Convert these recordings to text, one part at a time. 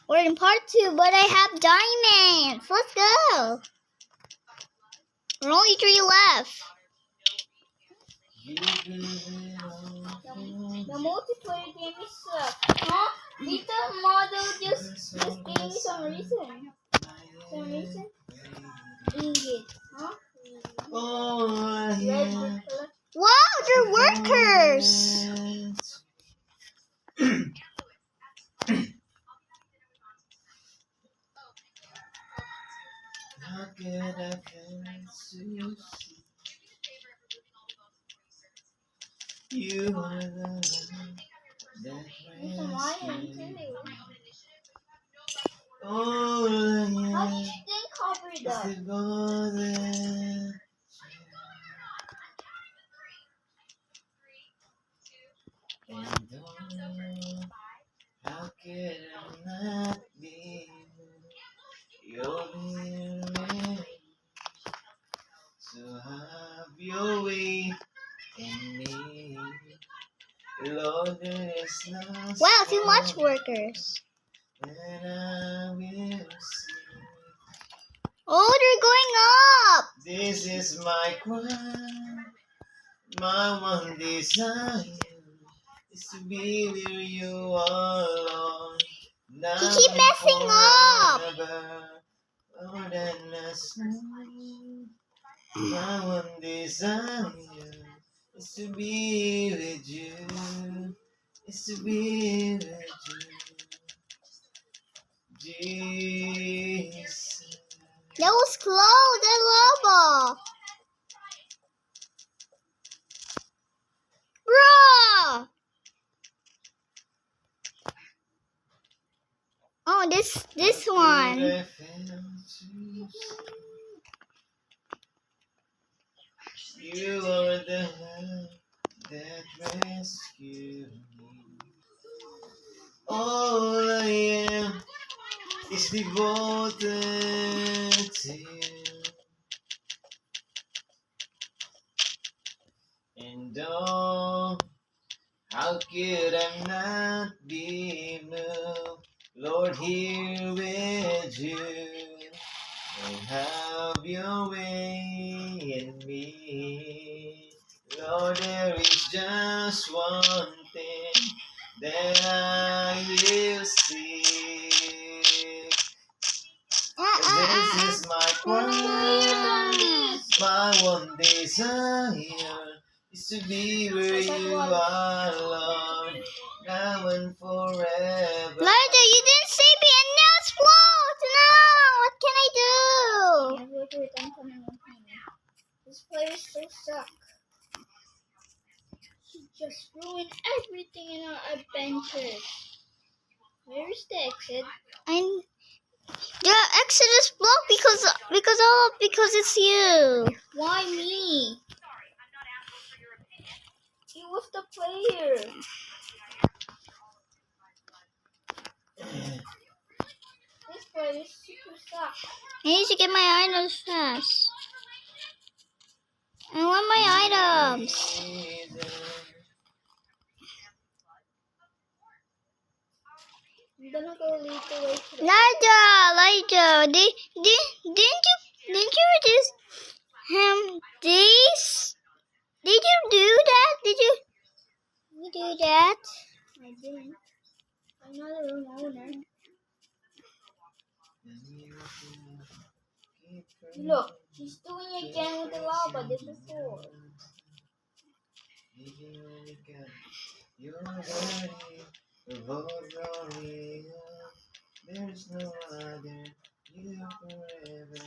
We're in part 2, but I have diamonds. Let's go. There are only 3 left. The multiplayer game is huh? Beta model just gave me some reason. Ingot, huh? Oh, yeah. Wow, they're workers. How could I confuse you are the one that rescued me. Oh, yeah. How do you think cover It's that? the golden. And oh, how could I not be your mirror? So have your way in me. Lord, there is no Wow, too much storm workers. that I will see. Oh, they're going up. This is my cry, my one desire is to be where you are, Lord. Now He keep and messing up. forever, more than a song. My one desire is to be with you, is to be with you, Jesus. That was close. That lava. Bruh. Oh, this one. You are the one that rescued me. All I am is devoted to you. And oh, how could I not be moved? Lord, here with you. And have your way in me. Lord, there is just one thing that I will seek. This is my cry, my one desire is to be where you are, Lord, now and forever. Larda, you didn't save me and now it's float. No, what can I do? Wait, I'm coming. This player still suck. He just ruined everything in our adventures. Where's the exit? The exit is blocked because it's you. Why me? He was the player. This player is super suck. I need to get my items fast. I want my items. I'm gonna go lead the way to the Elijah, didn't you reduce him this? Did you do that? Did you do that? I didn't. I'm not a room owner. Look, she's doing it again with the lava did before. You're worthy of all glory. There's no other. You forever.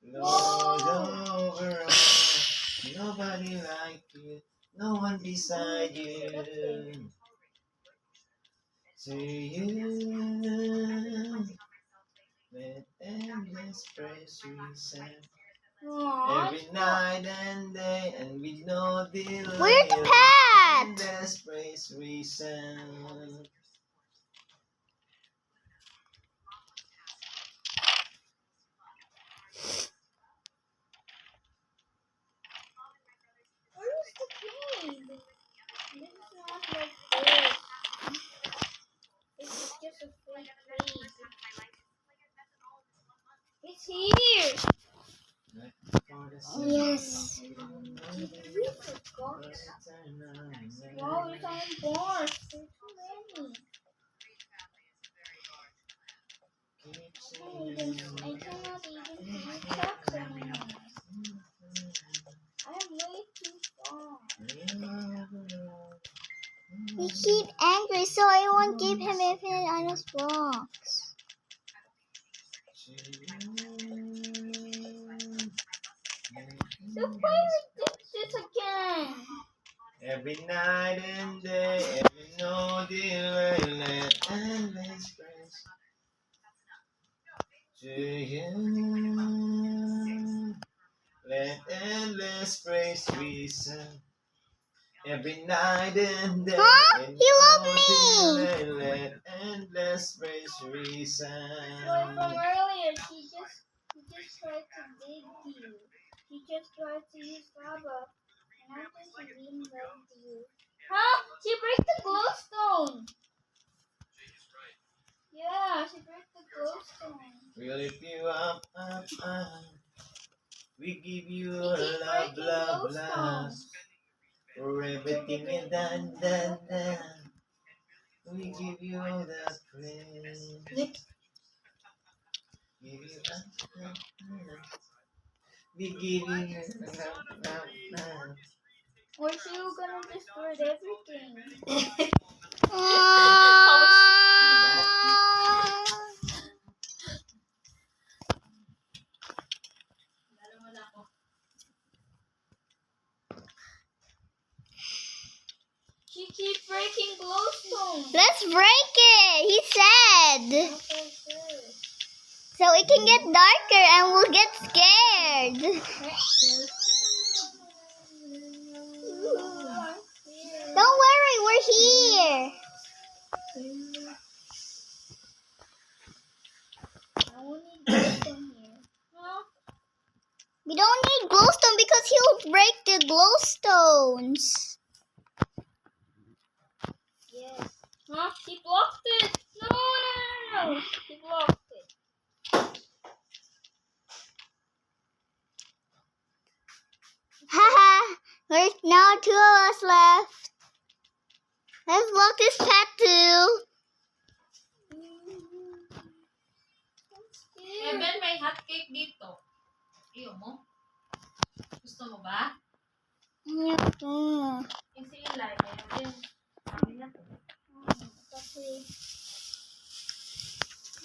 Lord over all. Nobody like you. No one beside you. To you. With endless praise we sing. Every night and day, and with no delay. Where's the pet? Endless praise we sing. Where is the cave? This is not like this. This is just the fake tree. It's here. Yes. We forgot. Wow, it's on board. There's too many. I cannot even see trucks anymore. I'm way too far. He keep angry, so I won't give him infinite honest blocks. So play with this again. Every night and day, every no delay, let endless grace to you. Let endless praise we sing. Every night and day. Huh? and He loved no me. delay, let endless praise we sing. Well, from earlier, he just tried to dig you. He just tried to use lava. And I just really loved you. Huh? She breaks the glowstone. Yeah, she breaks the glowstone. We lift you up, up, up. We give you He keep love, breaking love, love. glowstones. For everything you done, done, done. We give you all the praise. Yep. Give you we give you love. Or she gonna destroy everything. She keeps breaking glowstone. Let's break it, he said. So it can get darker and we'll get scared. Don't worry, we're here. We don't need glowstone because he'll break the glowstones. Yes. Huh? He blocked it. No. He blocked it. Haha. There's now 2 of us left. Let's block this path too. Eben, may hotcake dito. Iyo mo? Gusto mo ba? Yung si Eli, meron din. Sabi niya to.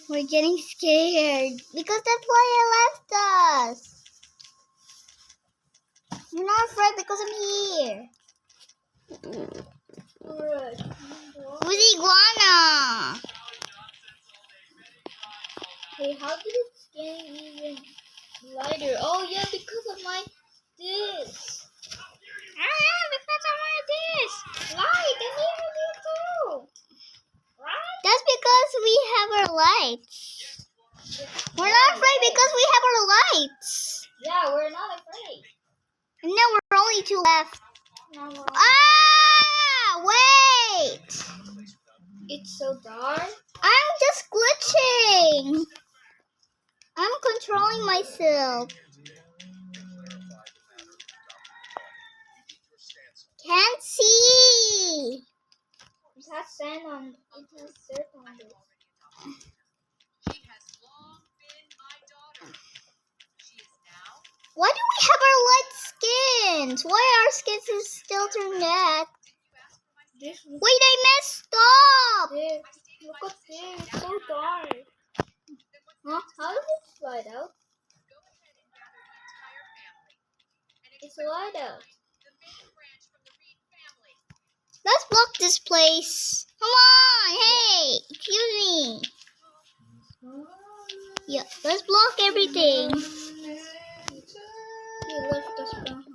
We're getting scared because that's why I left us. You're not afraid because I'm here. Who's iguana? Hey, how did it get even lighter? Oh yeah, because of my this. Ah, because of my this. Light, and even you too. Right? That's because we have our lights. We're not afraid because we have our lights. Yeah, we're not afraid. And now we're only 2 left. Wait! It's so dark. I'm just glitching. I'm controlling myself. Can't see. It has sand on. It has dirt on it. Why do we have our light skins? Why are our skins is still turned that? Wait, I messed up. Look up there. It's so dark. Huh? How does it slide out? It's slide out. Let's block this place. Come on, hey, excuse me. Yeah, let's block everything. He left us behind.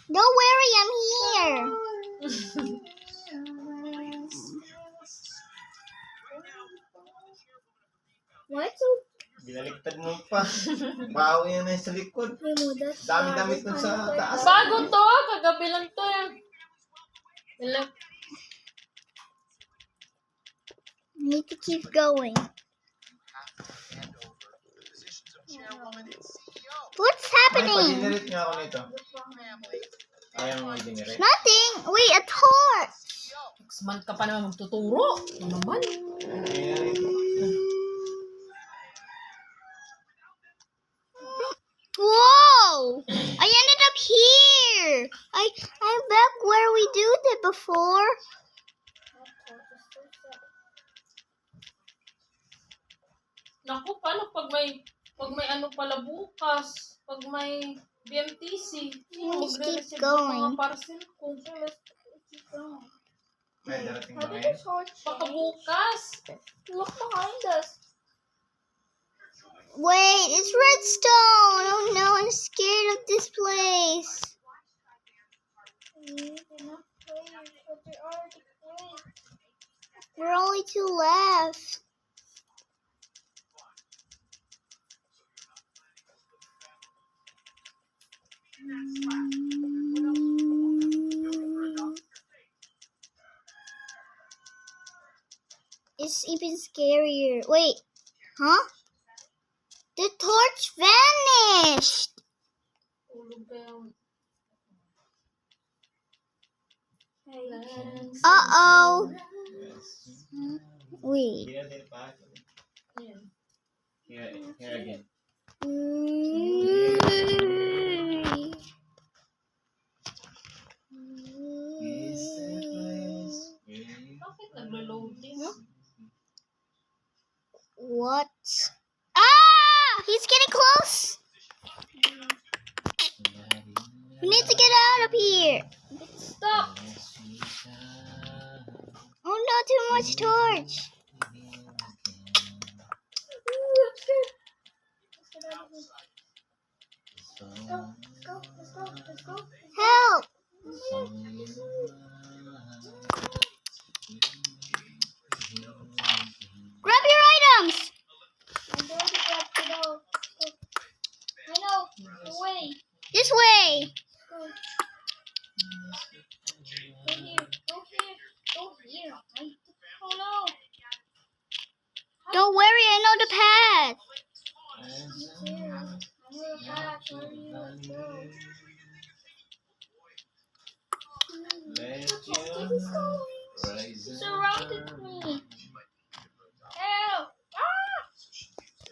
Don't worry, I'm here. Why so? Binaliktad mo pa. Bawi yan na sa likod. Dami-damit nun sa taas. Bago to! Kagabi lang to. Look. Need to keep going. What's Ay, happening? pag-generate nga ako nito. Ayaw mo i-generate. Nothing. Wait, a torch. Next month ka pa naman magtuturo. Ano naman? Whoa! I ended up here. I'm back where we did it before. Naku, paano pag may ano pala bukas? Pag may BMTC. Let's keep Magre-receive ng going. mga parcel ko. May darating ba ngayon? Baka bukas. Look behind us. Wait, it's redstone. Oh no, I'm scared of this place. We're only two left. It's even scarier. Wait, huh? The torch vanished. Ulog kayo. Uh-oh. Wait. Here again. Bakit naglo-loading? What? Ah! He's getting close. We need to get out of here. Stop! Oh no, too much torch. Help! Grab your items. I know. The way. This way. Go here. Go here. Go here. Oh no. Don't worry, I know the path. Here. I know the path. Where do you go? Surrounded me. Help.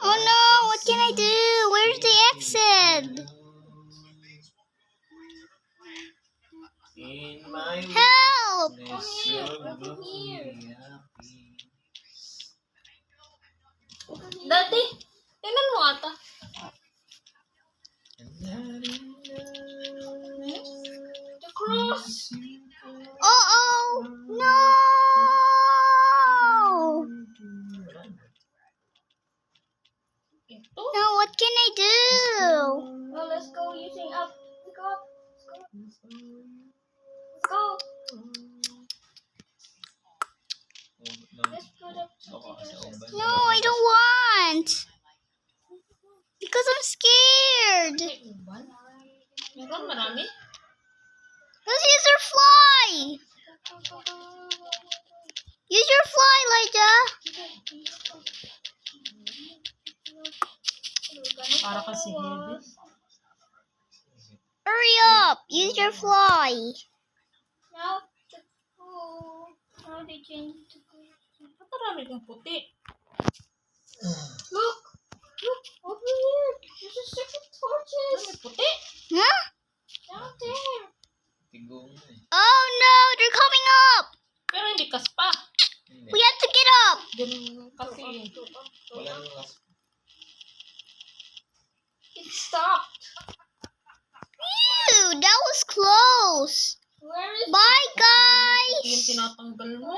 Oh no, what can I do? Where's the exit? In my Help! weakness, you're Over here. Dati, tingnan mo ata. The cross. Uh-oh! No! Ito. No, what can I do? Well, let's go using up. Let's go. Let's go. Let's go. Let's put up something. No, I don't want. Because I'm scared. May uban. Meron marami. Let's use your fly. Use your fly, Elijah. Para kasi heavy. Hurry up. Use your fly. Now, now they changed to Ba't marami kang puti? Look! Look! Over here! There's a second torches! May puti? Huh? Down there! Tigong na eh. Oh no, they're coming up. Pero hindi kas pa. Hindi. We have to get up. Ganun kasi. Wala nang last. It stopped! Ew, that was close. Where is Bye, guys. Yung tinatanggal mo.